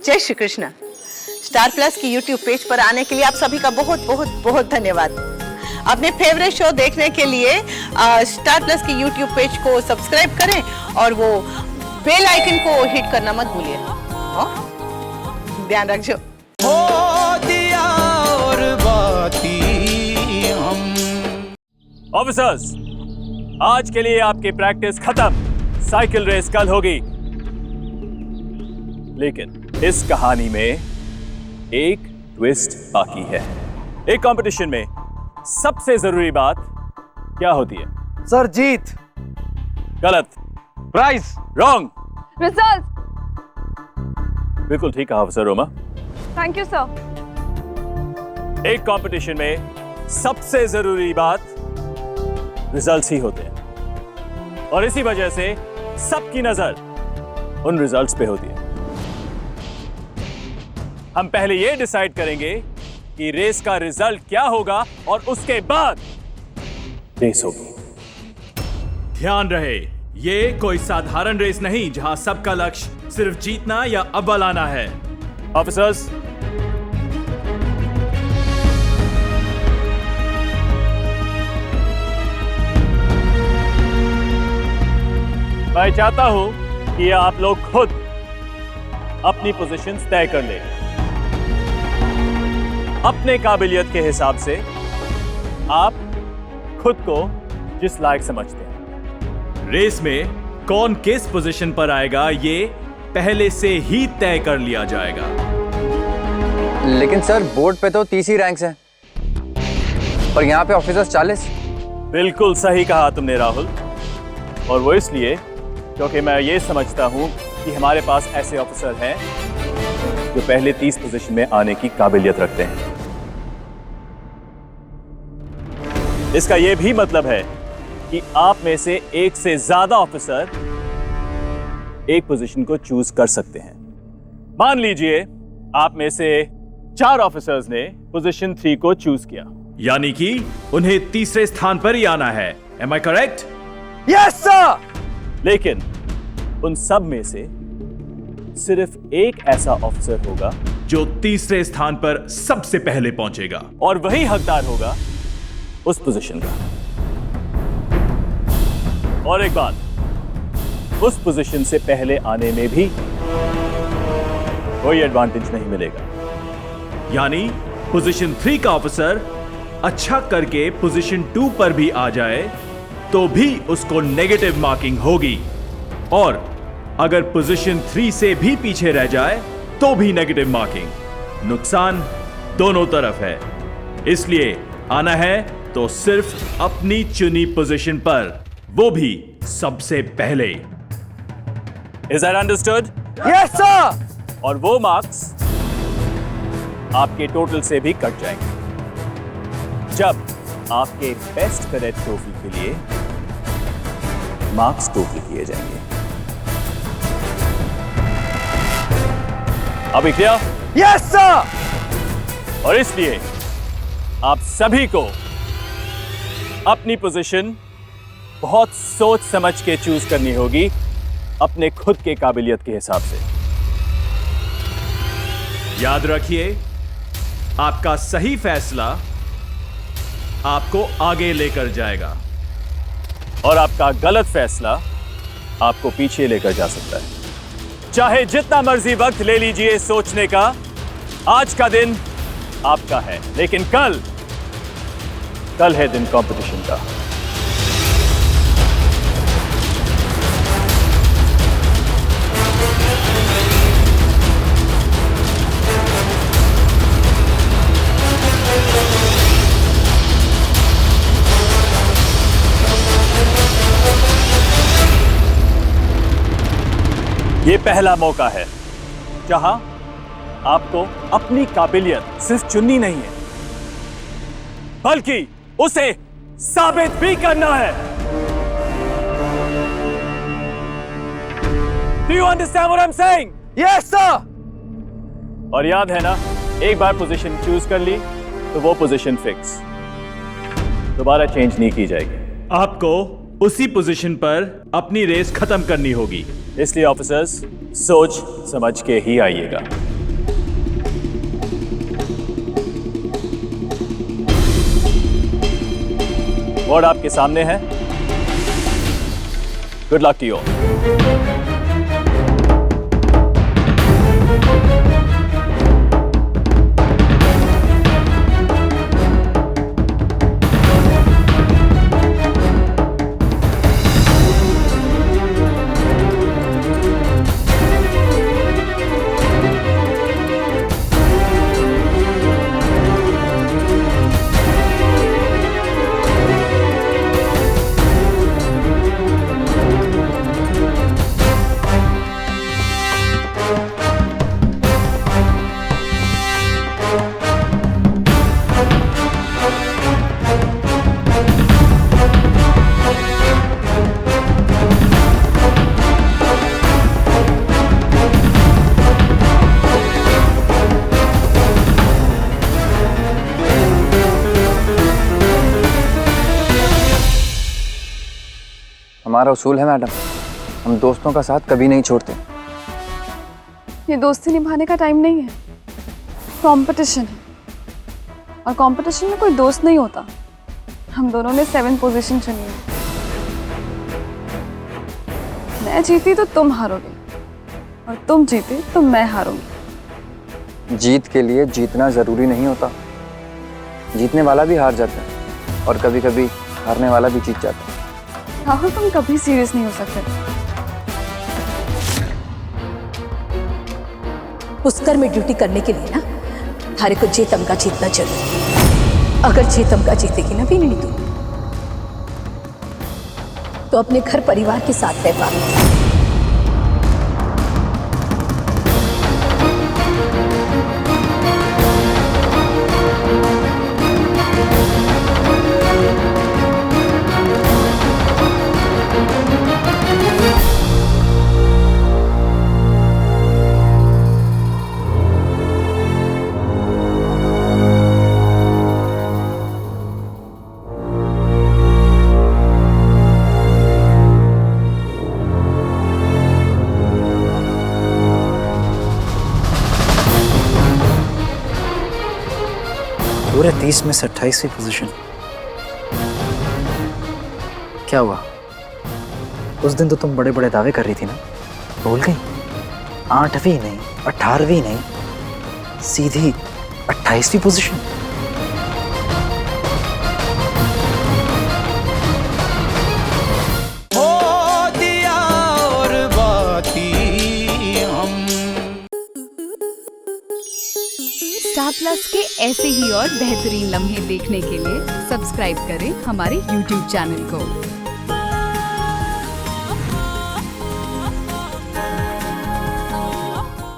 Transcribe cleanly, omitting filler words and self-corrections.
जय Shri Krishna. Star plus की YouTube page पर आने के लिए आप सभी का बहुत बहुत बहुत धन्यवाद। अपने फेवरेट शो देखने के लिए स्टार प्लस की यूट्यूब पेज को सब्सक्राइब करें और वो बेल आइकन को हिट करना मत भूलिए। ध्यान रखिए। ऑफिसर्स, आज के लिए आपकी प्रैक्टिस खत्म। साइकिल रेस कल होगी। लेकिन इस कहानी में एक ट्विस्ट बाकी है। एक कंपटीशन में सबसे जरूरी बात क्या होती है? सर, जीत। गलत। प्राइज। रॉन्ग। रिजल्ट। बिल्कुल ठीक कहा officer Roma. Thank you sir. एक कंपटीशन में सबसे जरूरी बात रिजल्ट्स ही होते हैं और इसी वजह से सबकी नजर उन रिजल्ट्स पे होती है। हम पहले ये डिसाइड करेंगे कि रेस का रिजल्ट क्या होगा और उसके बाद रेस होगी। ध्यान रहे, ये कोई साधारण रेस नहीं जहां सबका लक्ष्य सिर्फ जीतना या अव्वल आना है। ऑफिसर्स, मैं चाहता हूं कि आप लोग खुद अपनी पोजीशंस तय कर लें। अपने काबिलियत के हिसाब से आप खुद को जिस लायक समझते हैं। रेस में कौन किस पोजीशन पर आएगा ये पहले से ही तय कर लिया जाएगा। लेकिन सर, बोर्ड पे तो 30 ही रैंक्स हैं और यहाँ पे ऑफिसर्स 40। बिल्कुल सही कहा तुमने राहुल, और वो इसलिए क्योंकि मैं ये समझता हूं कि हमारे पास ऐसे ऑफिसर हैं जो पहले 30 पोजीशन में आने की काबिलियत रखते हैं। इसका यह भी मतलब है कि आप में से एक से ज्यादा ऑफिसर एक पोजीशन को चूज कर सकते हैं। मान लीजिए आप में से 4 ऑफिसर्स ने पोजीशन 3 को चूज किया, यानी कि उन्हें तीसरे स्थान पर ही आना है। Am I correct? Yes sir. लेकिन उन सब में से सिर्फ एक ऐसा ऑफिसर होगा जो तीसरे स्थान पर सबसे पहले पहुंचेगा और वही हकदार होगा उस पोजीशन का। और एक बात, उस पोजीशन से पहले आने में भी कोई एडवांटेज नहीं मिलेगा। यानी पोजीशन 3 का ऑफिसर अच्छा करके पोजीशन 2 पर भी आ जाए तो भी उसको नेगेटिव मार्किंग होगी, और अगर पोजीशन 3 से भी पीछे रह जाए तो भी नेगेटिव मार्किंग। नुकसान दोनों तरफ है, इसलिए आना है तो सिर्फ अपनी चुनी पोजीशन पर, वो भी सबसे पहले। Is that understood? Yes sir. और वो मार्क्स आपके टोटल से भी कट जाएंगे जब आपके बेस्ट कैडेट ट्रॉफी के लिए मार्क्स टोटल किए जाएंगे। अभी क्लियर? Yes sir. और इसलिए आप सभी को अपनी पोजीशन बहुत सोच समझ के चूज करनी होगी, अपने खुद के काबिलियत के हिसाब से। याद रखिए, आपका सही फैसला आपको आगे लेकर जाएगा और आपका गलत फैसला आपको पीछे लेकर जा सकता है। चाहे जितना मर्जी वक्त ले लीजिए सोचने का, आज का दिन आपका है, लेकिन कल है दिन कंपटीशन का। ये पहला मौका है जहां आपको अपनी काबिलियत सिर्फ चुननी नहीं है, बल्कि उसे साबित भी करना है। Do you understand what I'm saying? Yes sir. और याद है ना, एक बार पोजीशन चूज कर ली तो वो पोजीशन फिक्स, दोबारा चेंज नहीं की जाएगी। आपको उसी पोजीशन पर अपनी रेस खत्म करनी होगी। इसलिए ऑफिसर्स सोच समझ के ही आइएगा। बोर्ड आपके सामने है। Good luck to you. हमारा उसूल है मैडम, हम दोस्तों का साथ कभी नहीं छोड़ते। ये दोस्ती निभाने का टाइम नहीं है, कंपटीशन है। और कंपटीशन में कोई दोस्त नहीं होता। हम दोनों ने 7 पोजीशन चुनी है। मैं जीती तो तुम हारोगे और तुम जीते तो मैं हारूंगी। जीत के लिए जीतना जरूरी नहीं होता, जीतने वाला भी हार जाता है और कभी कभी हारने वाला भी जीत जाता है। राहुल, तुम कभी सीरियस नहीं हो सकते। पुष्कर में ड्यूटी करने के लिए ना थारे को जेतम का जीतना जरूरी। अगर जेतम का जीतेगी ना भी नहीं तो अपने घर परिवार के साथ रह पाएगी। पूरे 30 में से 28वीं पोजीशन। क्या हुआ? उस दिन तो तुम बड़े बड़े दावे कर रही थी ना, भूल गई? 8वीं नहीं, 18वीं नहीं, सीधी 28वीं पोजीशन। स्टार प्लस के ऐसे ही और बेहतरीन लम्हे देखने के लिए सब्सक्राइब करें हमारे YouTube चैनल को।